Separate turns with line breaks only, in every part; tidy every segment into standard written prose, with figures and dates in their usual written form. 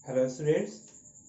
Hello students.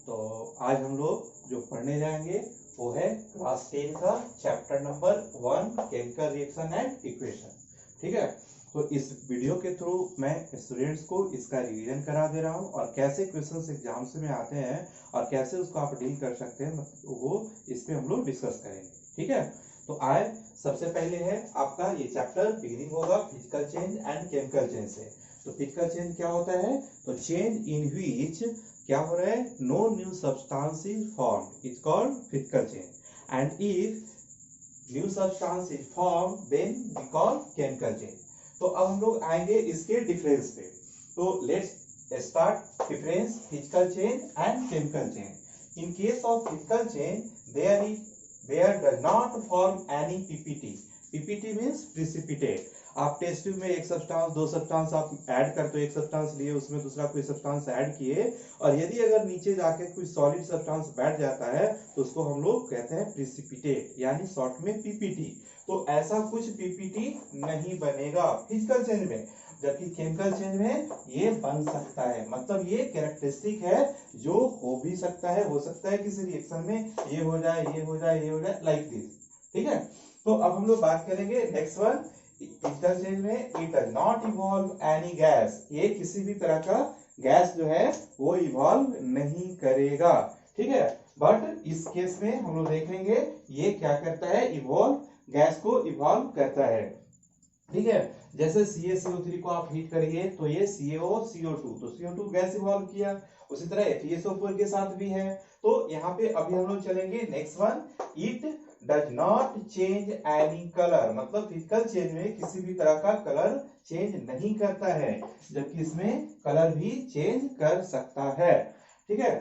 तो आज हम लोग जो पढ़ने जाएंगे वो है क्लास 10 का chapter number 1 chemical reaction and equation. ठीक है। तो इस वीडियो के थ्रू मैं स्टूडेंट्स को इसका रिवीजन करा दे रहा हूँ और कैसे क्वेश्चंस एग्जाम्स में आते हैं और कैसे उसको आप डील कर सकते हैं, मतलब वो इस पे हम लोग डिस्कस करेंगे। ठीक है। तो आज सबसे पहले है आपका ये चैप्टर बिगिनिंग होगा physical change and chemical change से। तो फिजिकल चेंज क्या होता है? तो चेंज इन व्हिच क्या हो रहा है, no new substance is formed is called physical change and if new substance is formed then we call chemical change. तो अब हम लोग आएंगे इसके डिफरेंस पे। तो let's start difference physical change and chemical change. In case of physical change there does not form any PPT. PPT means precipitate. आप test tube में एक सब्सटेंस दो सब्सटेंस आप ऐड करते हो, एक सब्सटेंस लिए उसमें दूसरा कोई सब्सटेंस ऐड किए और यदि अगर नीचे जाके कोई सॉलिड सब्सटेंस बैठ जाता है तो उसको हम लोग कहते हैं प्रिसिपिटेट, यानी शॉर्ट में पीपीटी। तो ऐसा कुछ पीपीटी नहीं बनेगा फिजिकल चेंज में, जबकि केमिकल चेंज में ये बन सकता है। मतलब ये कैरेक्टरिस्टिक है जो हो भी सकता है, हो सकता है किसी रिएक्शन में ये हो जाए, ये हो जाए, ये हो जाए, लाइक दिस। ठीक है। तो अब हम लोग बात करेंगे नेक्स्ट वन। फिजिकल चेंज में it does not evolve any gas. ये किसी भी तरह का गैस जो है वो इवॉल्व नहीं करेगा। ठीक है। बट इस केस में हम लोग देखेंगे ये क्या करता है, इवॉल्व, गैस को इवॉल्व करता है। ठीक है। जैसे CaCO3 को आप हीट करेंगे तो ये CaOCO2, तो CO2 गैस इवॉल्व किया। उसी तरह FeSO4 के साथ भी है। तो यहाँ पे अभी हम लोग चलेंगे next one. It does not change any colour, मतलब फिजिकल चेंज में किसी भी तरह का कलर चेंज नहीं करता है, जबकि इसमें कलर भी चेंज कर सकता है। ठीक है।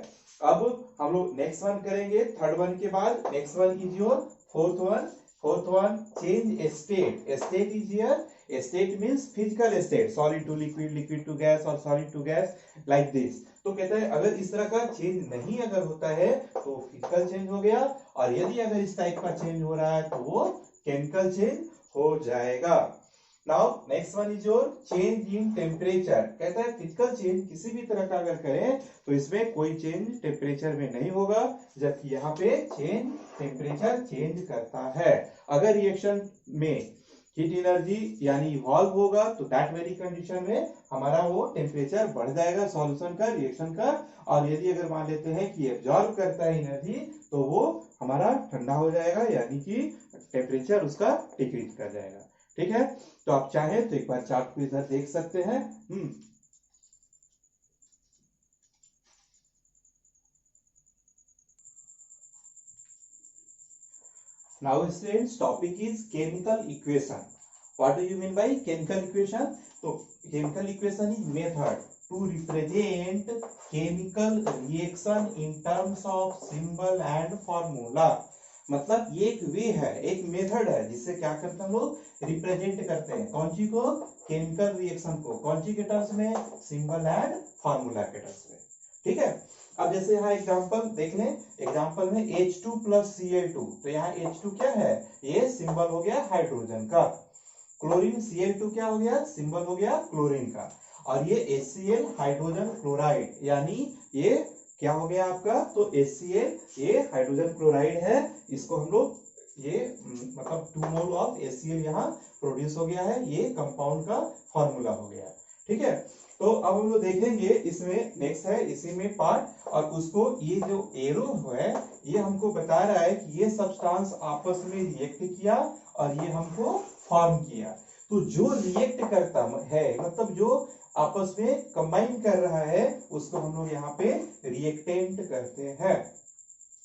अब हम लोग नेक्स्ट वन करेंगे थर्ड वन के बाद। Next one is your fourth one. Fourth one, change state. State is here. State means physical state, solid to liquid, liquid to gas और solid to gas, like this. तो कहता है अगर इस तरह का चेंज नहीं अगर होता है तो फिजिकल चेंज हो गया, और यदि अगर इस टाइप का चेंज हो रहा है तो वो केमिकल चेंज हो जाएगा। Now next one is your change in temperature. कहता है फिजिकल चेंज किसी भी तरह का अगर करें तो इसमें कोई चेंज टेम्परेचर में नहीं होगा, जबकि यहाँ पे चेंज टेम्परेचर चेंज करता है। अगर रिएक्शन में हीट एनर्जी यानी इवॉल्व होगा तो दैट वेरी कंडीशन में हमारा वो टेम्परेचर बढ़ जाएगा सॉल्यूशन का, रिएक्शन का। और यदि अगर मान लेते हैं कि एब्जॉर्ब करता है एनर्जी तो वो हमारा ठंडा हो जाएगा, यानी कि टेम्परेचर उसका डिक्रीज कर जाएगा। ठीक है। तो आप चाहें तो एक बार चार्ट को इधर देख सकते हैं। Now students, topic is chemical equation. What do you mean by chemical equation? So chemical equation is method to represent chemical reaction in terms of symbol and formula. मतलब ये एक वे है, एक मेथड है जिससे क्या करते हैं हम लोग, रिप्रेजेंट करते हैं कौन सी को, केमिकल रिएक्शन को, कौन सी के टर्म्स में, सिंबल एंड फार्मूला के टर्म्स में। ठीक है। अब जैसे यहाँ एग्जांपल देख लें। एग्जांपल में H2 प्लस Cl2, तो यहाँ H2 क्या है, ये सिंबल हो गया हाइड्रोजन का। क्लोरीन Cl2 क्या हो गया, सिंबल हो गया क्लोरीन का। और ये HCl हाइड्रोजन क्लोराइड, यानी ये क्या हो गया आपका, तो HCl ये हाइड्रोजन क्लोराइड है। इसको हम लोग ये मतलब 2 मोल ऑफ HCl यहाँ प्रोड्यूस हो गया है, ये कंपाउंड का फॉर्मूला हो गया। ठीक है। तो अब हम लोग देखेंगे इसमें नेक्स्ट है इसी में पार्ट, और उसको ये जो एरो है ये हमको बता रहा है कि ये सब्सटेंस आपस में रिएक्ट किया और ये हमको फॉर्म किया। तो जो रिएक्ट करता है, मतलब जो आपस में कंबाइन कर रहा है, उसको हम लोग यहाँ पे रिएक्टेंट कहते हैं।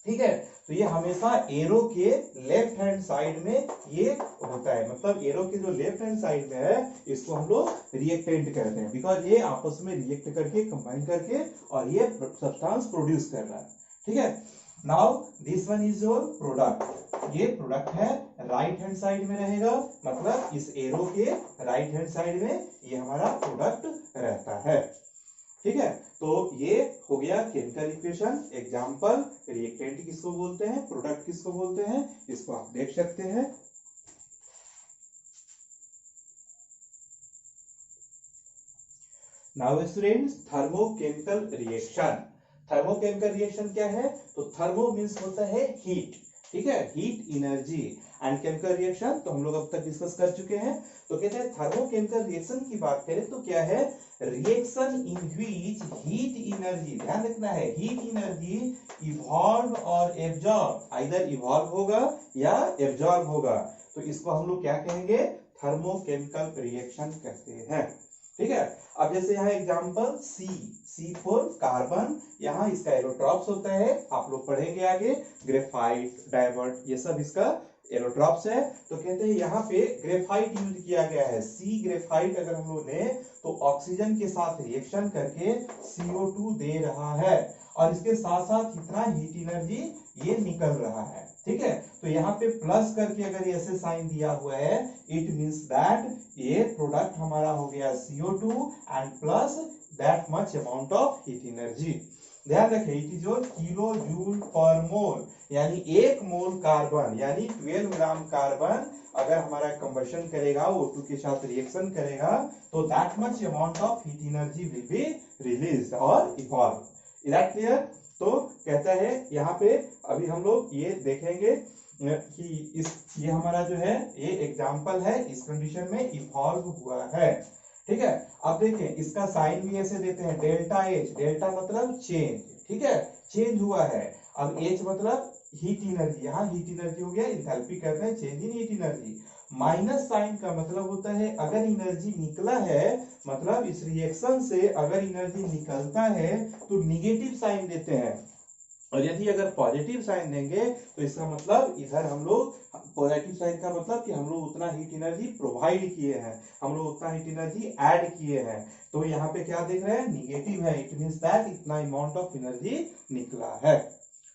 ठीक है। तो ये हमेशा एरो के लेफ्ट हैंड साइड में ये होता है, मतलब एरो के जो लेफ्ट हैंड साइड में है इसको हम लोग रिएक्टेंट कहते हैं, बिकॉज ये आपस में रिएक्ट करके कंबाइन करके और ये सब्सटेंस प्रोड्यूस कर रहा है। ठीक है। Now this one is your product. ये प्रोडक्ट है, राइट हैंड साइड में रहेगा, मतलब इस एरो के राइट हैंड साइड में ये हमारा प्रोडक्ट रहता है। ठीक है। तो ये हो गया केमिकल इक्वेशन। एग्जांपल, रिएक्टेंट किसको बोलते हैं, प्रोडक्ट किसको बोलते हैं, इसको आप देख सकते हैं। Now students, thermochemical reaction. Thermochemical reaction क्या है? तो थर्मो मीन्स होता है हीट, ठीक है, heat energy, and chemical reaction तो हम लोग अब तक डिस्कस कर चुके हैं। तो कहते हैं थर्मोकेमिकल रिएक्शन की बात करें तो क्या है? Reaction in which heat energy, ध्यान रखना है, हीट एनर्जी इवॉल्व और एब्जॉर्ब, आइदर इवॉल्व होगा या एब्जॉर्ब होगा, तो इसको हम लोग क्या कहेंगे? थर्मोकेमिकल रिएक्शन कहते हैं, ठीक है। अब जैसे यहाँ एग्जांपल C4 कार्बन, यहाँ इसका एरोट्रॉप्स होता है, आप लोग पढ़ेंगे आगे, ग्रेफाइट, डायमंड, ये सब इसका एरोट्रॉप्स है। तो कहते हैं यहाँ पे ग्रेफाइट यूज किया गया है, सी ग्रेफाइट अगर हम लोग ने तो ऑक्सीजन के साथ रिएक्शन करके CO2 दे रहा है, और इसके साथ साथ इतना हीट एनर्जी ये निकल रहा है, ठीक है। तो यहाँ पे प्लस करके अगर ऐसे साइन दिया हुआ है, इट मींस दैट ये प्रोडक्ट हमारा हो गया CO2 and plus that much amount of heat energy. ध्यान रखें, it is your kilo joule per mole, यानी एक मोल कार्बन यानी 12 ग्राम कार्बन अगर हमारा कंबशन करेगा, O2 के साथ रिएक्शन करेगा, तो that much amount of heat energy will be released और इवॉल्व। Is that clear? तो कहता है यहाँ पे अभी हम लोग ये देखेंगे कि ये हमारा जो है ये एग्जाम्पल है, इस कंडीशन में इवॉल्व हुआ है, ठीक है। अब देखें इसका साइन भी ऐसे देते हैं, डेल्टा एच, डेल्टा मतलब चेंज, ठीक है, चेंज हुआ है। अब एच मतलब हीट एनर्जी, यहाँ हीट एनर्जी हो गया, इंथैल्पी कहते हैं change in heat energy. Minus sign का मतलब होता है अगर एनर्जी निकला है, मतलब इस रिएक्शन से अगर एनर्जी निकलता है तो निगेटिव साइन देते हैं, और यदि अगर पॉजिटिव साइन देंगे तो इसका मतलब इधर हम लोग, पॉजिटिव साइन का मतलब कि हम लोग उतना हीट एनर्जी प्रोवाइड किए हैं, हम लोग उतना हीट एनर्जी ऐड किए हैं। तो यहाँ पे क्या देख रहे हैं? निगेटिव है, इट मींस दैट इतना अमाउंट ऑफ एनर्जी निकला है,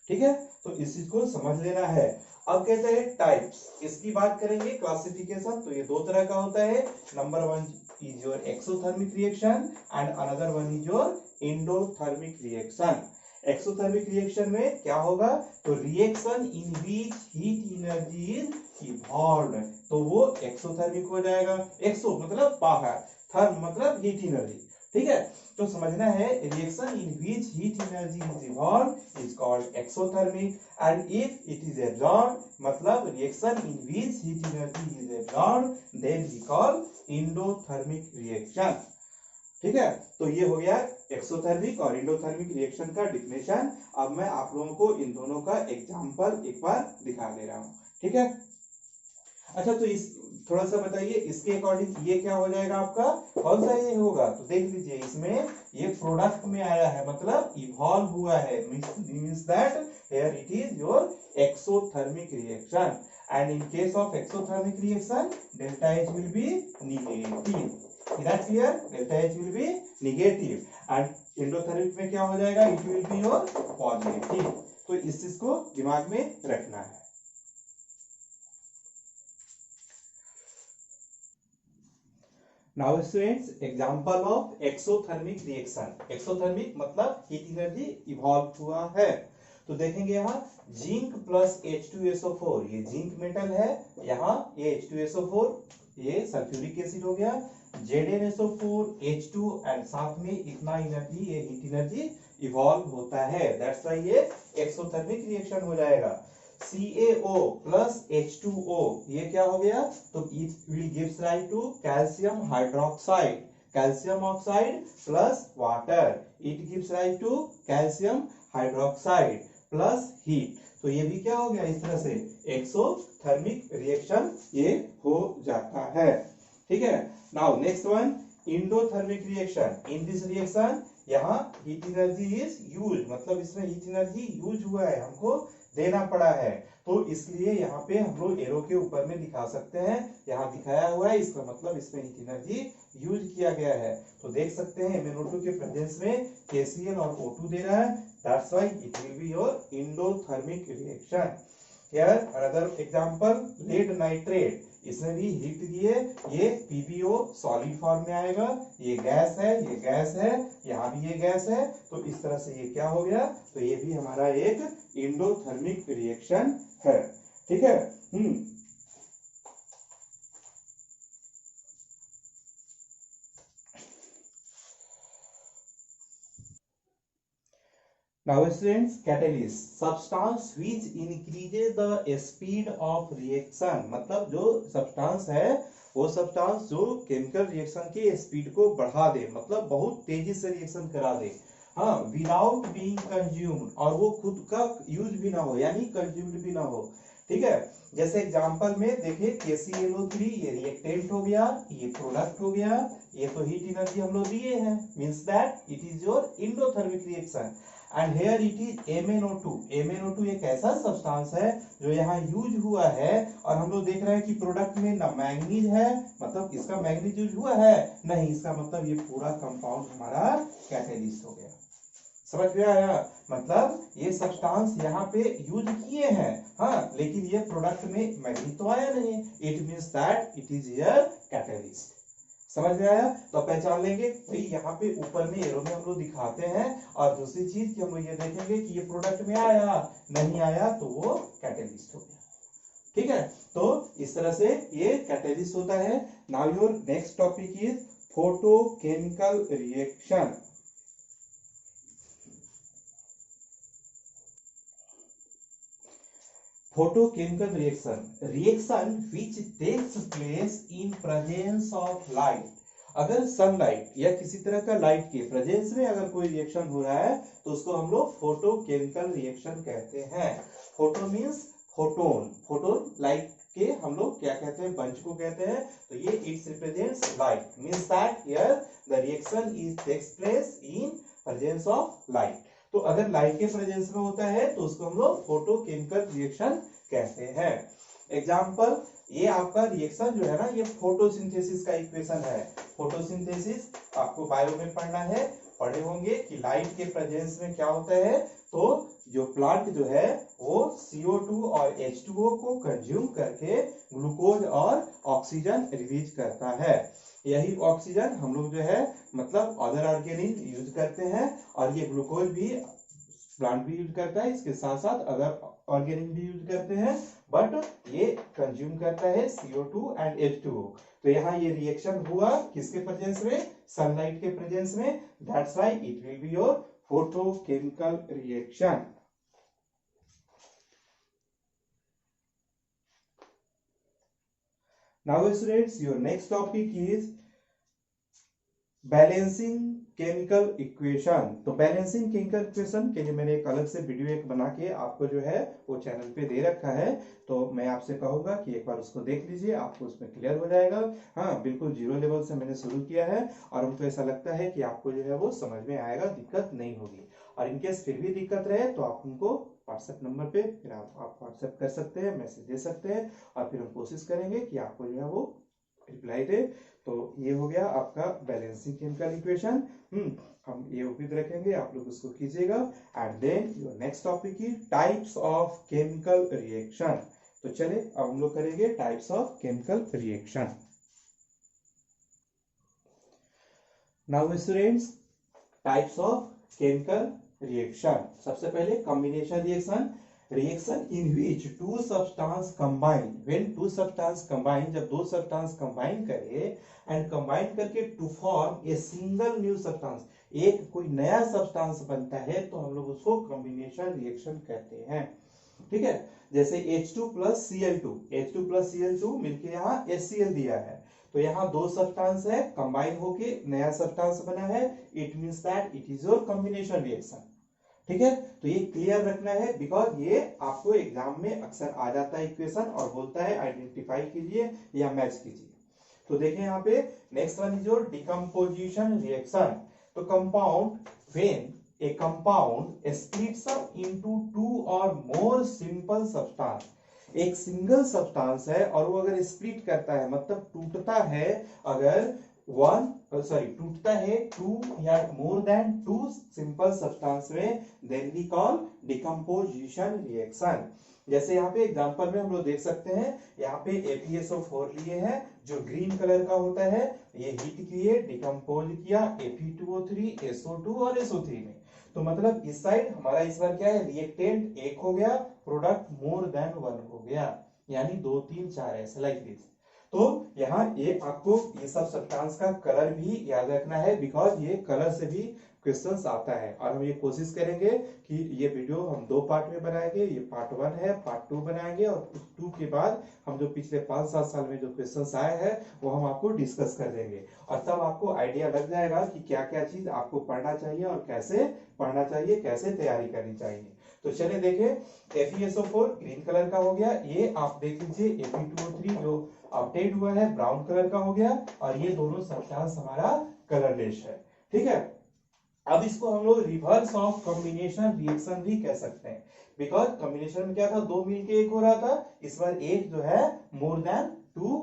ठीक है। तो इस चीज को समझ लेना है। अब कहते हैं टाइप्स, इसकी बात करेंगे, क्लासिफिकेशन। तो ये दो तरह का होता है, number 1 is your exothermic reaction and another one is your endothermic reaction. Exothermic reaction में क्या होगा? तो reaction in which heat energy is evolved, तो वो एक्सोथर्मिक हो जाएगा। एक्सो मतलब बाहर, थर्म मतलब हीट एनर्जी, ठीक है। तो समझना है, reaction in which heat energy is evolved is called exothermic, and if it is absorbed मतलब reaction in which heat energy is absorbed then we call endothermic reaction, ठीक है। तो ये हो गया एक्सोथर्मिक और एंडोथर्मिक रिएक्शन का डिफिनेशन। अब मैं आप लोगों को इन दोनों का एग्जांपल एक बार दिखा दे रहा हूं, ठीक है। अच्छा, तो इस थोड़ा सा बताइए, इसके अकॉर्डिंग ये क्या हो जाएगा आपका, कौन सा ये होगा? तो देख लीजिए, इसमें ये प्रोडक्ट में आया है, मतलब इवॉल्व हुआ है, means that here it is your exothermic reaction, and in case of exothermic reaction delta H will be negative. Is that clear? Delta H will be negative, and endothermic में क्या हो जाएगा? It will be your positive। तो इस चीज को दिमाग में रखना है। Now students, example of exothermic reaction। Exothermic मतलब हीट एनर्जी इवॉल्व हुआ है। तो देखेंगे यहाँ जिंक प्लस H2SO4, ये जिंक मेटल है, यहाँ ये H2SO4, ये सल्फ्यूरिक एसिड हो गया, ZnSO4 H2 एंड साथ में इतना एनर्जी, ये हीट एनर्जी इवॉल्व होता है, दैट्स व्हाई ये एक्सोथर्मिक रिएक्शन हो जाएगा। CaO प्लस H2O, ये क्या हो गया? तो it will gives rise to calcium hydroxide, calcium oxide plus water, it gives rise to calcium hydroxide plus heat. तो ये भी क्या हो गया? इस तरह से एक्सोथर्मिक रिएक्शन ये हो जाता है, ठीक है। Now next one, endothermic reaction. In this reaction यहाँ हीट एनर्जी इज यूज, मतलब इसमें हीट एनर्जी यूज हुआ है, हमको देना पड़ा है, तो इसलिए यहाँ पे हम लोग एरो के ऊपर में दिखा सकते हैं, यहाँ दिखाया हुआ है, इसका मतलब इसमें हीट एनर्जी यूज किया गया है। तो देख सकते हैं MnO2 के प्रेजेंस में KCl और O2 दे रहा है, that's why it will be your endothermic reaction. Here another example, lead nitrate, इसमें भी हीट दिए, ये PbO सॉलिड फॉर्म में आएगा, ये गैस है, ये गैस है, यहाँ भी ये गैस है, तो इस तरह से ये क्या हो गया? तो ये भी हमारा एक एंडोथर्मिक रिएक्शन है, ठीक है। Now students, catalyst substance which increases the speed of reaction, मतलब जो सब्सटेंस है वो सब्सटेंस जो केमिकल रिएक्शन के स्पीड को बढ़ा दे, मतलब बहुत तेजी से रिएक्शन करा दे, हाँ, विदाउट बीइंग कंज्यूम्ड, और वो खुद का यूज भी ना हो, यानी कंज्यूम्ड भी ना हो। ठीक है, जैसे एग्जांपल में देखिए KClO3, ये रिएक्टेंट हो गया, ये प्रोडक्ट हो गया, ये तो हीट एनर्जी हम लोग दिए हैं, means that it is your endothermic reaction. And here it is MnO2। MnO2 एक ऐसा सब्सटेंस है जो यहाँ यूज हुआ है, और हम लोग देख रहे हैं कि प्रोडक्ट में ना मैंगनीज है, मतलब इसका मैंगनीज यूज हुआ है नहीं, इसका मतलब ये पूरा कंपाउंड हमारा कैटेलिस्ट हो गया। समझ में आया? मतलब ये सब्सटेंस यहाँ पे यूज किए हैं, हाँ, लेकिन ये प्रोडक्ट में मैग्नीज तो आया नहीं, it means that it is your catalyst. समझ में आया? तो पहचान लेंगे भाई, यहाँ पे ऊपर में एरो में हम लोग दिखाते हैं, और दूसरी चीज कि हम लोग ये देखेंगे कि ये प्रोडक्ट में आया नहीं आया तो वो कैटेलिस्ट हो गया। ठीक है, तो इस तरह से ये कैटेलिस्ट होता है। Now your next topic is photochemical reaction. Photochemical reaction which takes place in presence of light। अगर सनलाइट या किसी तरह का लाइट के प्रेजेंस में अगर कोई रिएक्शन हो रहा है तो उसको हम लोग फोटोकेमिकल रिएक्शन कहते हैं। Photo means photon, photon light के हम लोग क्या कहते हैं, बंच को कहते हैं। तो ये it's represents light, means that here the reaction is takes place in presence of light. तो अगर लाइट के प्रेजेंस में होता है तो उसको हम लोग फोटोकेमिकल रिएक्शन कहते हैं। एग्जांपल, ये आपका रिएक्शन जो है ना, ये फोटोसिंथेसिस का इक्वेशन है। फोटोसिंथेसिस आपको बायो में पढ़ना है, पढ़े होंगे कि लाइट के प्रेजेंस में क्या होता है, तो जो प्लांट जो है वो CO2 और H2O को कंज्यूम करके ग्लूकोज और ऑक्सीजन रिलीज करता है। यही ऑक्सीजन हम लोग जो है मतलब अदर ऑर्गेनिज्म यूज करते हैं, और ये ग्लूकोज भी प्लांट भी यूज करता है, इसके साथ साथ अदर ऑर्गेनिज्म भी यूज करते हैं, बट ये कंज्यूम करता है CO2 एंड H2O। तो यहाँ ये रिएक्शन हुआ किसके प्रेजेंस में, सनलाइट के प्रेजेंस में, that's why it will be your photochemical reaction. Now students, your next topic is balancing chemical equation. तो बैलेंसिंग केमिकल इक्वेशन के लिए मैंने एक अलग से वीडियो एक बना के आपको जो है वो चैनल पे दे रखा है, तो मैं आपसे कहूंगा कि एक बार उसको देख लीजिए, आपको उसमें क्लियर हो जाएगा। हाँ, बिल्कुल जीरो लेवल से मैंने शुरू किया है, और हमको ऐसा लगता है कि आपको जो है वो समझ में आएगा, दिक्कत नहीं होगी। और इनकेस फिर भी दिक्कत रहे तो आप हमको व्हाट्सएप नंबर पे फिर आप व्हाट्सएप कर सकते हैं, मैसेज दे सकते हैं, और फिर हम कोशिश करेंगे कि आपको जो है वो रिप्लाई दे। तो ये हो गया आपका बैलेंसिंग केमिकल इक्वेशन। हम ये उम्मीद रखेंगे आप लोग उसको कीजिएगा। And then your next topic is types of chemical reaction. तो चले अब हम लोग करेंगे types of chemical reaction. Now students, types of chemical reaction. सबसे पहले combination reaction, reaction in which two substance combine, when two substance combine, जब दो सब्सटेंस कंबाइन करे एंड कंबाइन करके to form a single new substance, एक कोई नया substance बनता है तो हम लोग उसको कॉम्बिनेशन रिएक्शन कहते हैं। ठीक है, जैसे H2 plus Cl2, H2 plus Cl2 मिलके यहाँ HCl दिया है, तो यहाँ दो सब्सटेंस है, कंबाइन होके नया सब्सटेंस बना है, it means that it is your combination reaction. ठीक है, तो ये क्लियर रखना है, बिकॉज ये आपको एग्जाम में अक्सर आ जाता है इक्वेशन, और बोलता है आइडेंटिफाई कीजिए या मैच कीजिए। तो देखें यहाँ पे next one is your decomposition reaction. तो compound, when a compound splits up into two or more simple substance, एक सिंगल सब्सटेंस है और वो अगर स्प्लिट करता है मतलब टूटता है, अगर टूटता है टू या more than two simple substance में, then we call decomposition reaction. जैसे यहाँ पे एग्जांपल में हम लोग देख सकते हैं, यहाँ पे ApSO4 लिए हैं जो ग्रीन कलर का होता है, ये हीट किए, डिकम्पोज किया Fe2O3, SO2 और SO3 में। तो मतलब इस साइड हमारा इस बार क्या है, रिएक्टेंट एक हो गया, प्रोडक्ट मोर देन वन हो गया, यानी 2 3 4 ऐसे लाइक दिस। तो यहाँ ये आपको ये सब सब्सटेंस का कलर भी याद रखना है, बिकॉज ये कलर से भी क्वेश्चंस आता है। और हम ये कोशिश करेंगे कि ये वीडियो हम 2 पार्ट में बनाएंगे, ये पार्ट 1 है, पार्ट 2 बनाएंगे, और उस 2 के बाद हम जो पिछले 5-7 साल में जो क्वेश्चंस आए हैं वो हम आपको डिस्कस कर देंगे, और तब आपको आइडिया लग जाएगा कि क्या क्या चीज आपको पढ़ना चाहिए और कैसे पढ़ना चाहिए, कैसे तैयारी करनी चाहिए। तो चलिए देखें, FeSO4 ग्रीन कलर का हो गया, ये आप देख लीजिए Fe2O3 जो अपडेट हुआ है ब्राउन कलर का हो गया, और ये दोनों सब्सटेंस हमारा कलरलेस है। ठीक है, अब इसको हम लोग रिवर्स ऑफ कॉम्बिनेशन रिएक्शन भी कह सकते हैं, बिकॉज कॉम्बिनेशन में क्या था, 2 मिलके एक हो रहा था, इस बार एक जो है मोर देन 2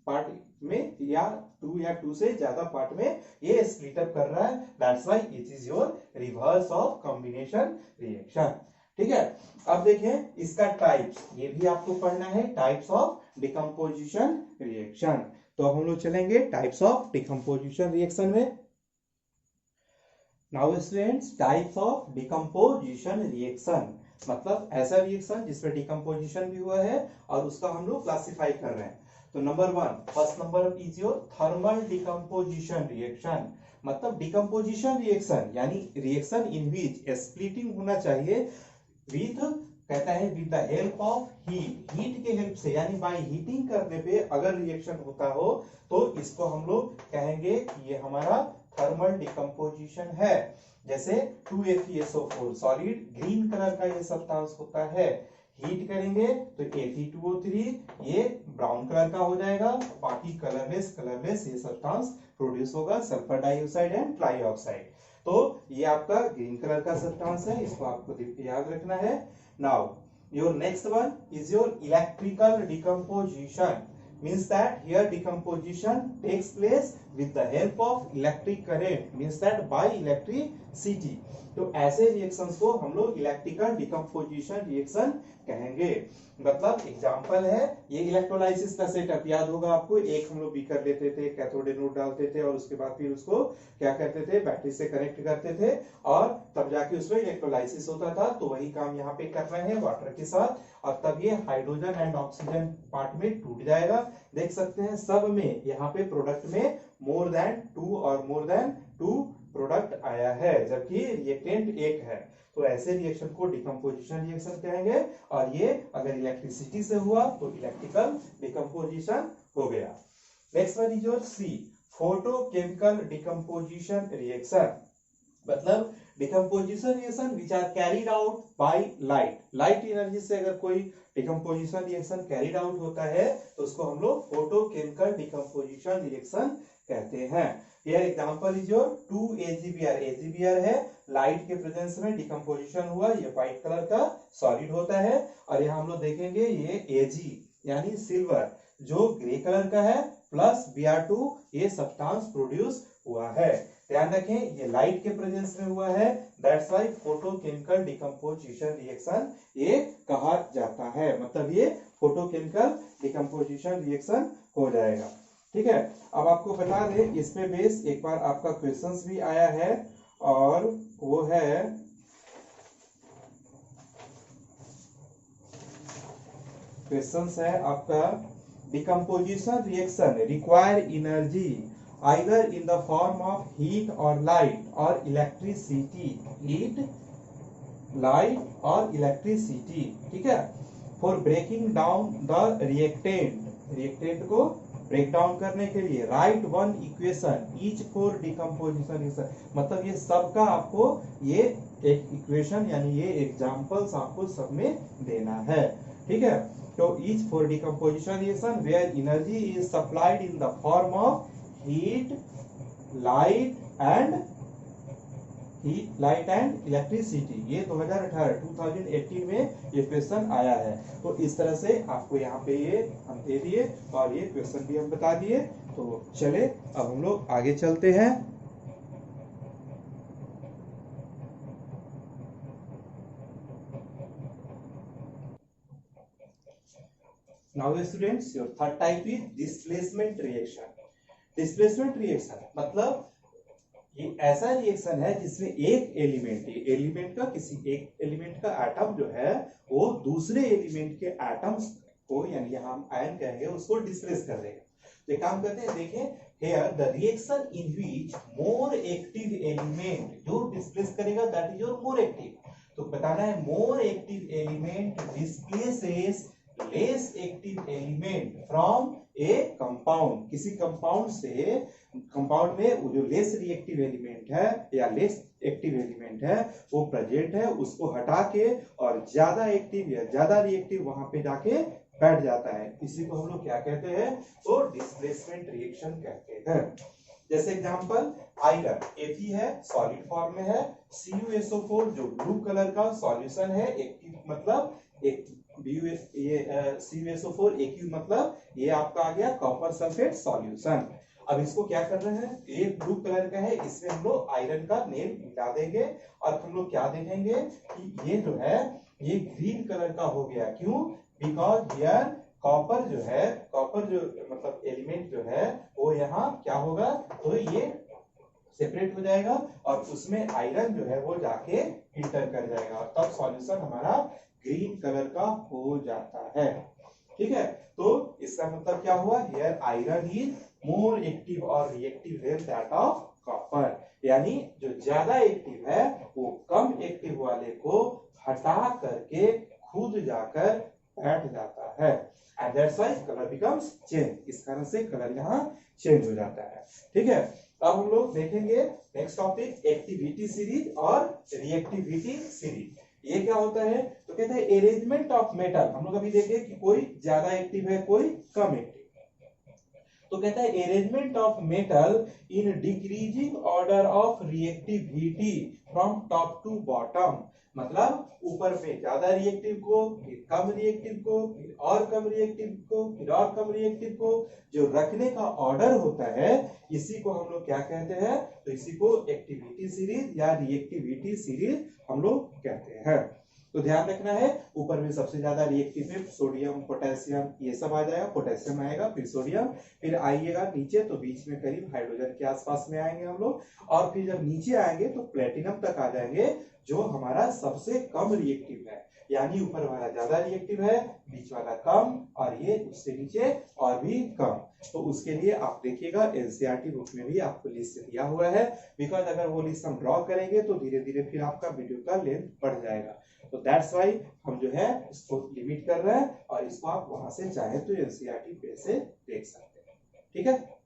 पार्ट में या 2 या 2 से ज्यादा पार्ट में ये स्प्लिट अप कर रहा है, that's why it is your reverse of combination reaction. ठीक है, अब देखें इसका टाइप्स, ये भी आपको पढ़ना है, टाइप्स ऑफ डिकम्पोजिशन रिएक्शन। तो अब हम लोग चलेंगे टाइप्स ऑफ डिकम्पोजिशन रिएक्शन में। Now students, types of decomposition reaction मतलब ऐसा रिएक्शन जिसमें डिकम्पोजिशन भी हुआ है और उसका हम लोग क्लासिफाई कर रहे हैं। तो number 1, first number is your thermal decomposition reaction. मतलब डिकम्पोजिशन रिएक्शन यानी रिएक्शन इन विच स्प्लिटिंग होना चाहिए विद, कहता है with the help of heat, heat के हेल्प से, यानी बाय हीटिंग करने पे अगर रिएक्शन होता हो तो इसको हम लोग कहेंगे कि ये हमारा थर्मल डिकम्पोजिशन है। जैसे 2FeSO4 सॉलिड ग्रीन कलर का ये सब्सटेंस होता है, हीट करेंगे तो Fe2O3 ये ब्राउन कलर का हो जाएगा, बाकी कलरलेस ये सब्सटेंस प्रोड्यूस होगा, सल्फर डाइऑक्साइड एंड ट्राइऑक्साइड। तो ये आपका ग्रीन कलर का सब्सटेंस है, इसको आपको याद रखना है। Now your next one is your electrical decomposition, means that here decomposition takes place with the help of electric current, means that by electricity। तो ऐसे रिएक्शंस को हम लोग इलेक्ट्रिकल डिकम्पोजिशन रिएक्शन कहेंगे। मतलब एग्जांपल है ये इलेक्ट्रोलाइसिस का सेटअप, याद होगा आपको, एक हम लोग बीकर लेते थे, कैथोड एनोड डालते थे और उसके बाद फिर उसको क्या करते थे, बैटरी से कनेक्ट करते थे और तब जाके उसमें इलेक्ट्रोलाइसिस होता था। तो वही काम यहाँ पे कर रहे हैं वाटर के साथ, और तब ये हाइड्रोजन एंड ऑक्सीजन पार्ट में टूट जाएगा। देख सकते हैं सब में यहाँ पे प्रोडक्ट में मोर देन 2 और मोर देन 2 प्रोडक्ट आया है, जबकि रिएक्टेंट एक है। तो ऐसे रिएक्शन को डिकम्पोजिशन रिएक्शन कहेंगे, और ये अगर इलेक्ट्रिसिटी से हुआ तो इलेक्ट्रिकल डिकम्पोजिशन हो गया। Next one is your C, photochemical decomposition reaction. मतलब decomposition reaction which are carried out by light, light energy से अगर कोई डिकम्पोजिशन रिएक्शन कैरीड आउट होता है तो उसको हम लोग फोटोकेमिकल डिकम्पोजिशन रिएक्शन कहते हैं। Here example is your 2AgBr, AgBr है, लाइट के प्रेजेंस में डिकम्पोजिशन हुआ, ये व्हाइट कलर का सॉलिड होता है, और यहाँ हम लोग देखेंगे ये Ag यानी सिल्वर जो ग्रे कलर का है, प्लस Br2 ये सब्सटेंस प्रोड्यूस हुआ है। ध्यान रखें ये लाइट के प्रेजेंस में हुआ है, that's why photochemical decomposition reaction ये कहा जाता है। मतलब ये फोटोकेमिकल डिकम्पोजिशन रिएक्शन हो जाएगा। ठीक है, अब आपको बता दें इस पे बेस एक बार आपका क्वेश्चंस भी आया है, और वो है क्वेश्चंस है आपका, decomposition reaction require energy either in the form of heat or light or electricity, heat, light or electricity। ठीक है, for breaking down the reactant को ब्रेक डाउन करने के लिए right one equation each for decomposition reaction. मतलब ये सबका आपको ये एक इक्वेशन यानी ये एग्जांपल्स आपको सब में देना है। ठीक है, तो each for decomposition reaction where energy is supplied in the form of heat, light and electricity. ये 2018 में ये क्वेश्चन आया है। तो इस तरह से आपको यहाँ पे ये हम दे दिए और ये क्वेश्चन भी हम बता दिए। तो चले अब हम लोग आगे चलते हैं। Now students, your third type is displacement reaction। Displacement reaction मतलब ये ऐसा रिएक्शन है जिसमें एक एलिमेंट का किसी एक एलिमेंट का एटम जो है वो दूसरे एलिमेंट के एटम्स को, यानी यहाँ हम आयन कहेंगे, उसको डिस्प्लेस कर देगा। तो काम करते हैं, देखें here the reaction in which more active element जो डिस्प्लेस करेगा that is your more active। तो बताना है more active element displaces less active element from a compound। किसी कंपाउंड से कंपाउंड में वो जो लेस रिएक्टिव एलिमेंट है या लेस एक्टिव एलिमेंट है वो प्रेजेंट है, उसको हटा के और ज्यादा एक्टिव या ज्यादा रिएक्टिव वहां पे जाके बैठ जाता है। इसी को हम लोग क्या कहते हैं, तो डिस्प्लेसमेंट रिएक्शन कहते हैं। जैसे एग्जांपल आयरन Fe है, सॉलिड फॉर्म में है, CuSO4 जो ब्लू कलर का सॉल्यूशन है, एक्टिव मतलब एक CuSO4 Aq मतलब ये आपका आ गया कॉपर सल्फेट सॉल्यूशन। अब इसको क्या कर रहे हैं, ये ब्लू कलर का है, इसमें हम लोग आयरन का नेम मिला देंगे और हम लोग क्या देखेंगे कि ये जो है ये ग्रीन कलर का हो गया। क्यों? बिकॉज हियर कॉपर जो है, कॉपर जो मतलब एलिमेंट जो है वो यहाँ क्या होगा, तो ये सेपरेट हो जाएगा और उसमें आयरन जो है वो जाके इंटर कर जाएगा और तब सॉल्यूशन हमारा ग्रीन कलर का हो जाता है। ठीक है, तो इसका मतलब क्या हुआ, here iron is more active और reactive than that of copper. यानी जो ज्यादा एक्टिव है वो कम एक्टिव वाले को हटा करके खुद जाकर बैठ जाता है and that's why colour becomes change. इस कारण से कलर यहाँ चेंज हो जाता है। ठीक है, अब हम लोग देखेंगे नेक्स्ट टॉपिक एक्टिविटी सीरीज और रिएक्टिविटी सीरीज। ये क्या होता है, तो कहते हैं अरेंजमेंट ऑफ मेटल। हम लोग अभी देखे कि कोई ज्यादा एक्टिव है कोई कम एक्टिव, तो कहता है arrangement of metal in decreasing order of reactivity from top to bottom. मतलब ऊपर में ज्यादा रिएक्टिव को, फिर कम रिएक्टिव को, फिर और कम रिएक्टिव को, फिर और कम रिएक्टिव को, जो रखने का ऑर्डर होता है इसी को हम लोग क्या कहते हैं, तो इसी को एक्टिविटी सीरीज या रिएक्टिविटी सीरीज हम लोग कहते हैं। तो ध्यान रखना है, ऊपर में सबसे ज्यादा रिएक्टिव है सोडियम पोटेशियम ये सब आ जाएगा, पोटेशियम आएगा फिर सोडियम, फिर आइएगा नीचे तो बीच में करीब हाइड्रोजन के आसपास में आएंगे हम लोग, और फिर जब नीचे आएंगे तो प्लेटिनम तक आ जाएंगे जो हमारा सबसे कम रिएक्टिव है। यानी ऊपर वाला ज्यादा रिएक्टिव है, बीच वाला कम, और ये उससे नीचे और भी कम। तो उसके लिए आप देखिएगा एनसीईआरटी बुक में भी आपको लिस्ट दिया हुआ है, बिकॉज अगर वो लिस्ट हम ड्रॉ करेंगे तो धीरे धीरे फिर आपका वीडियो का लेंथ बढ़ जाएगा। तो दैट्स वाई हम जो है इसको लिमिट कर रहे हैं और इसको आप वहां से चाहे तो एनसीईआरटी पे से देख सकते हैं। ठीक है।